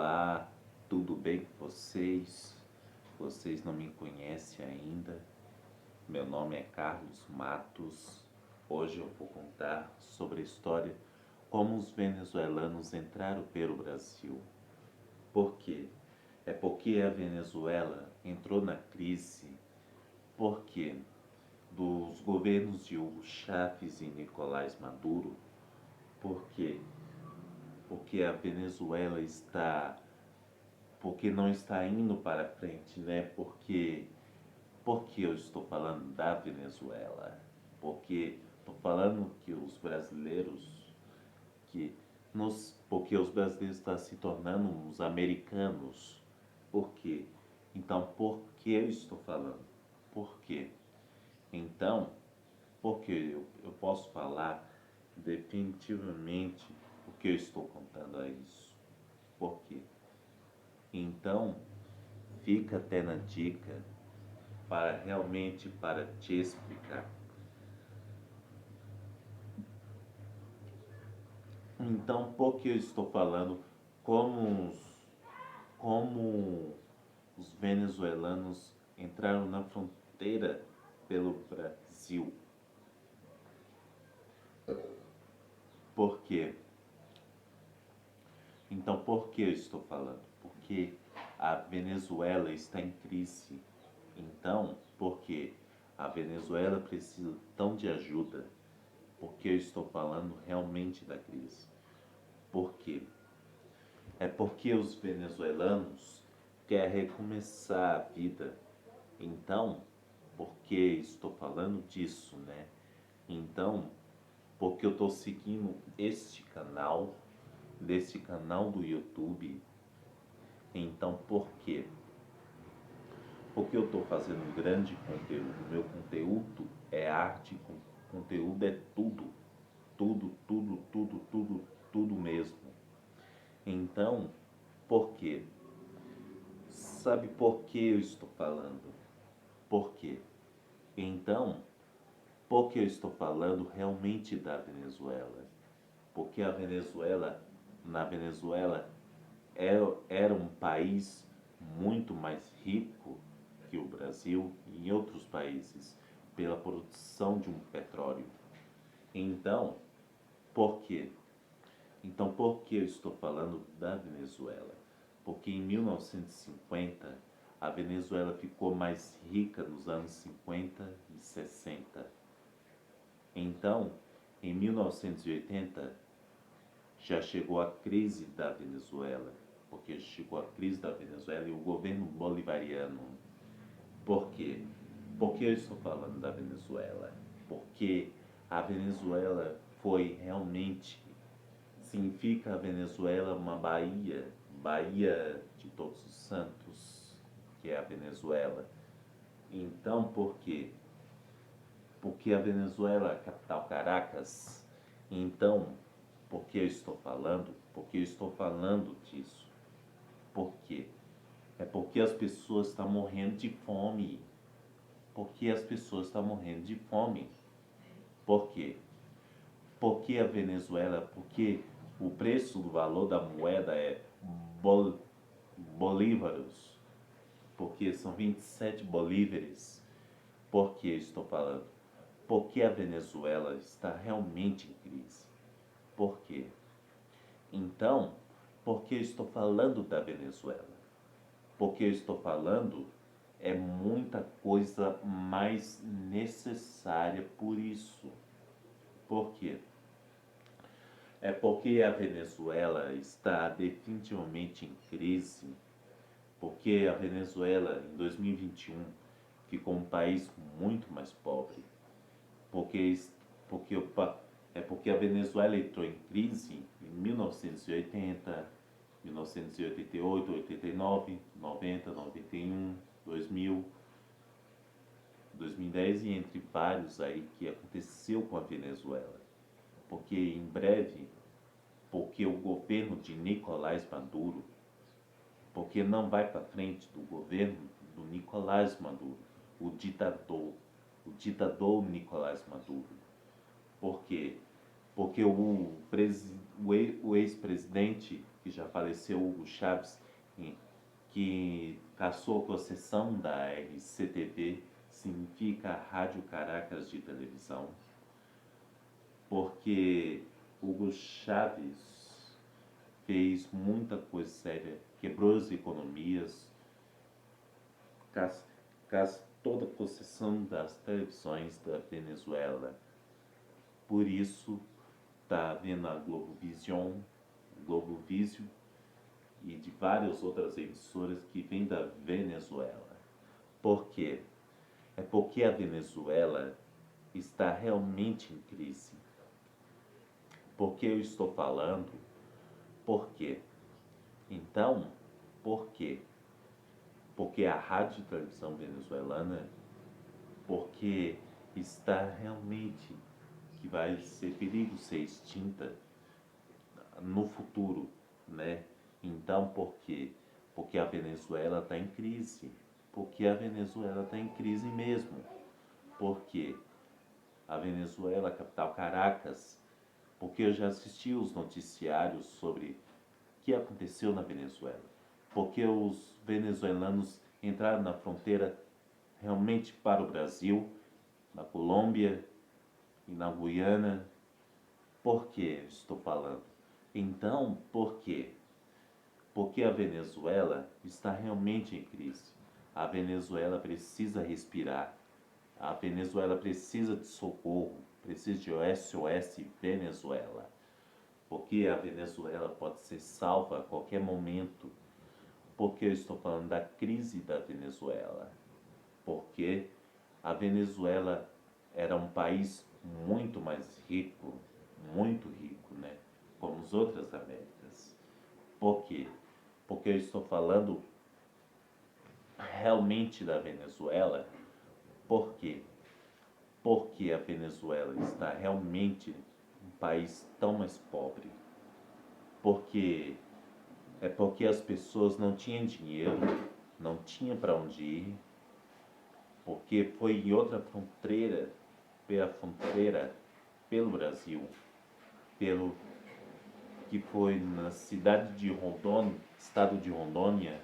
Olá, tudo bem com vocês? Vocês não me conhecem ainda? Meu nome é Carlos Matos. Hoje eu vou contar sobre a história como os venezuelanos entraram pelo Brasil. Por quê? É porque a Venezuela entrou na crise porque dos governos de Hugo Chávez e Nicolás Maduro. Por quê? Porque a Venezuela porque não está indo para frente, né? Porque eu estou falando da Venezuela? Porque estou falando que os brasileiros porque os brasileiros estão se tornando os americanos. Por quê? Então, por que eu estou falando? Por quê? Então, porque eu posso falar definitivamente o que eu estou contando a isso. Por quê? Então, fica até na dica para te explicar. Então, por que eu estou falando como como os venezuelanos entraram na fronteira pelo Brasil? Por quê? Então, por que eu estou falando? Porque a Venezuela está em crise. Então, porque a Venezuela precisa tão de ajuda? Porque eu estou falando realmente da crise. Por quê? É porque os venezuelanos querem recomeçar a vida. Então, por que estou falando disso, né? Então, porque eu estou seguindo desse canal do YouTube. Então, por quê? Porque eu estou fazendo um grande conteúdo. Meu conteúdo é arte, conteúdo é tudo. Tudo, tudo, tudo, tudo, tudo mesmo. Então, por quê? Sabe por que eu estou falando? Por quê? Então, por que eu estou falando realmente da Venezuela? Porque na Venezuela, era um país muito mais rico que o Brasil e em outros países pela produção de um petróleo. Então, por quê? Então, por que eu estou falando da Venezuela? Porque em 1950, a Venezuela ficou mais rica nos anos 50 e 60. Então, em 1980, já chegou a crise da Venezuela, porque chegou a crise da Venezuela e o governo bolivariano. Por quê? Por que eu estou falando da Venezuela? Porque a Venezuela foi realmente, significa a Venezuela uma Baía de Todos os Santos, que é a Venezuela. Então, por quê? Porque a Venezuela, a capital Caracas. Então, por que eu estou falando? Porque eu estou falando disso. Por quê? É porque as pessoas estão morrendo de fome. Porque as pessoas estão morrendo de fome. Por quê? Porque a Venezuela, porque o preço do valor da moeda é bolívaros, porque são 27 bolívares. Por que estou falando? Porque a Venezuela está realmente em crise. Por quê? Então, por que estou falando da Venezuela? Porque eu estou falando é muita coisa mais necessária por isso. Por quê? É porque a Venezuela está definitivamente em crise, porque a Venezuela em 2021 ficou um país muito mais pobre, porque, porque, porque a Venezuela entrou em crise em 1980, 1988, 89, 90, 91, 2000, 2010 e entre vários aí que aconteceu com a Venezuela. Porque em breve, porque o governo de Nicolás Maduro, porque não vai para frente do governo do Nicolás Maduro, o ditador Nicolás Maduro. Por quê? Porque o ex-presidente que já faleceu, Hugo Chávez, que caçou a concessão da RCTV, significa Rádio Caracas de televisão, porque Hugo Chávez fez muita coisa séria, quebrou as economias, toda a concessão das televisões da Venezuela. Por isso, está vendo a Globovisão e de várias outras emissoras que vêm da Venezuela. Por quê? É porque a Venezuela está realmente em crise. Por que eu estou falando? Por quê? Então, por quê? Porque a rádio e televisão venezuelana, porque está realmente que vai ser perigo ser extinta no futuro, né? Então, por quê? Porque a Venezuela está em crise. Porque a Venezuela está em crise mesmo. Porque a Venezuela, a capital Caracas, porque eu já assisti os noticiários sobre o que aconteceu na Venezuela. Porque os venezuelanos entraram na fronteira realmente para o Brasil, na Colômbia e na Guiana. Por que estou falando? Então, por quê? Porque a Venezuela está realmente em crise. A Venezuela precisa respirar. A Venezuela precisa de socorro. Precisa de SOS Venezuela. Porque a Venezuela pode ser salva a qualquer momento. Porque eu estou falando da crise da Venezuela. Porque a Venezuela era um país muito mais rico, muito rico, né? Como as outras Américas. Por quê? Porque eu estou falando realmente da Venezuela. Por quê? Porque a Venezuela está realmente um país tão mais pobre. Porque porque as pessoas não tinham dinheiro, não tinham para onde ir, porque foi em outra fronteira, pelo Brasil, pelo que foi na cidade de Rondônia, estado de Rondônia,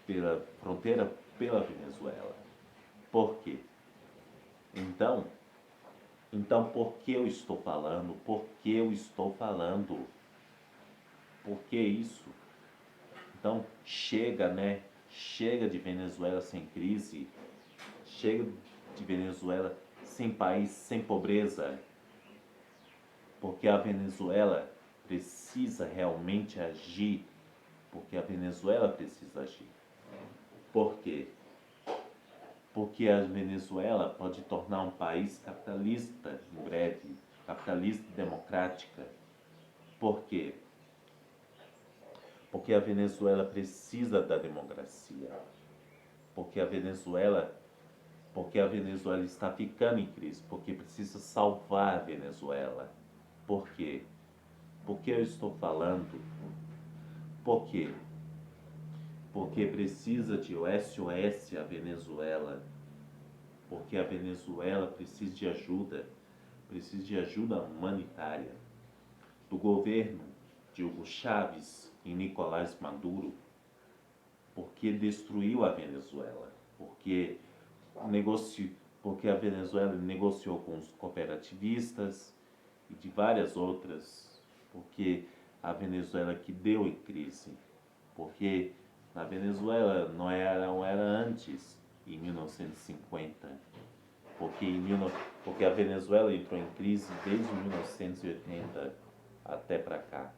pela fronteira pela Venezuela. Por quê? Então por que eu estou falando? Por que eu estou falando? Por que isso? Então chega, né? Chega de Venezuela sem crise. Chega de Venezuela sem país, sem pobreza. Porque a Venezuela precisa realmente agir. Porque a Venezuela precisa agir. Por quê? Porque a Venezuela pode tornar um país capitalista em breve, capitalista e democrática. Por quê? Porque a Venezuela precisa da democracia. Porque a Venezuela está ficando em crise, porque precisa salvar a Venezuela. Por quê? Porque eu estou falando? Por quê? Porque precisa de SOS a Venezuela. Porque a Venezuela precisa de ajuda humanitária do governo de Hugo Chávez e Nicolás Maduro, porque destruiu a Venezuela, porque a Venezuela negociou com os cooperativistas e de várias outras, porque a Venezuela que deu em crise, porque na Venezuela não era antes, em 1950, porque a Venezuela entrou em crise desde 1980 até para cá.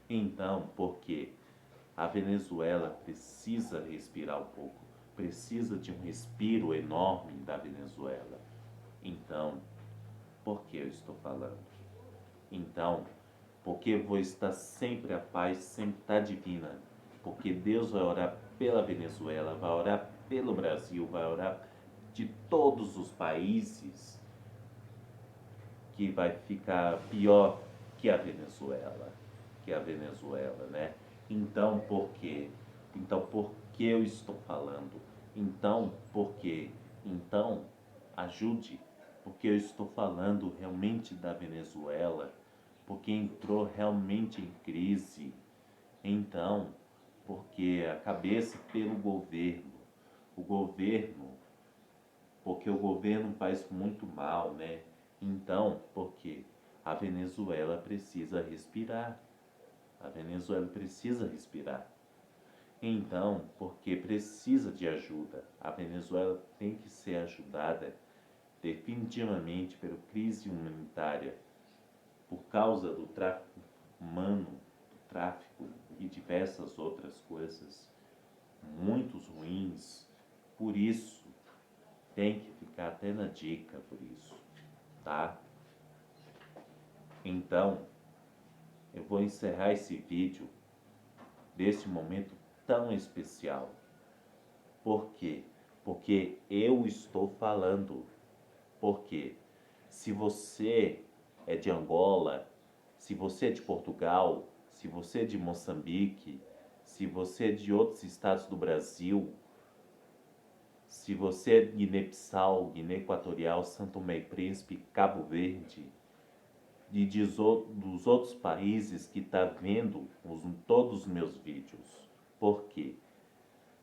Então, porque a Venezuela precisa respirar um pouco, precisa de um respiro enorme da Venezuela. Então, por que eu estou falando? Então, porque vou estar sempre a paz, sempre estar divina. Porque Deus vai orar pela Venezuela, vai orar pelo Brasil, vai orar de todos os países que vai ficar pior que a Venezuela, né? Então, por quê? Então, por que eu estou falando? Então, por quê? Então, ajude, porque eu estou falando realmente da Venezuela, porque entrou realmente em crise, Então, porque a cabeça pelo o governo, porque o governo faz muito mal, né? Então, porque a Venezuela precisa respirar. A Venezuela precisa respirar. Então, porque precisa de ajuda. A Venezuela tem que ser ajudada definitivamente pela crise humanitária, por causa do tráfico humano, do tráfico e diversas outras coisas muito ruins. Por isso, tem que ficar até na dica por isso, tá? Então, eu vou encerrar esse vídeo desse momento tão especial. Por quê? Porque eu estou falando. Porque se você é de Angola, se você é de Portugal, se você é de Moçambique, se você é de outros estados do Brasil, se você é de Guiné-Bissau, Guiné Equatorial, São Tomé e Príncipe, Cabo Verde, dos outros países que está vendo todos os meus vídeos. Por quê?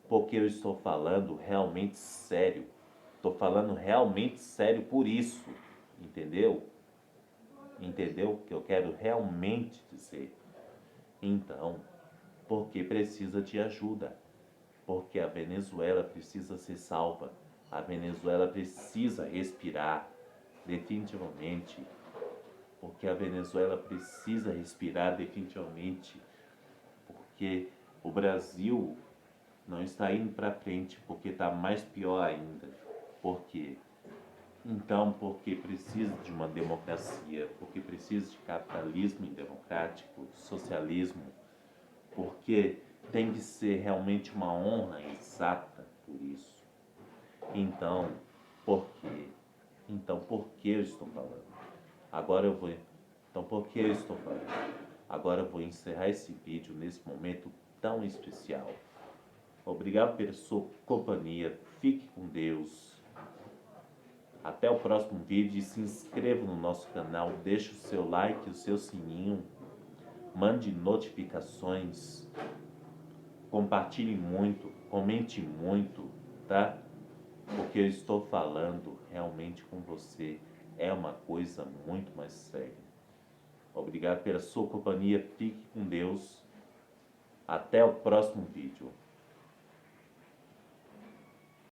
Porque eu estou falando realmente sério. Estou falando realmente sério por isso. Entendeu? Entendeu o que eu quero realmente dizer? Então, porque precisa de ajuda. Porque a Venezuela precisa ser salva. A Venezuela precisa respirar definitivamente. Porque a Venezuela precisa respirar definitivamente. Porque o Brasil não está indo para frente, porque está mais pior ainda. Por quê? Então, porque precisa de uma democracia, porque precisa de capitalismo democrático, socialismo, porque tem que ser realmente uma honra exata por isso. Então, por quê? Então, por que eu estou falando? Agora eu vou. Então, por que eu estou falando? Agora eu vou encerrar esse vídeo nesse momento tão especial. Obrigado pela sua companhia. Fique com Deus. Até o próximo vídeo e se inscreva no nosso canal, deixe o seu like, o seu sininho, mande notificações, compartilhe muito, comente muito, tá? Porque eu estou falando realmente com você, é uma coisa muito mais séria. Obrigado pela sua companhia, fique com Deus, até o próximo vídeo.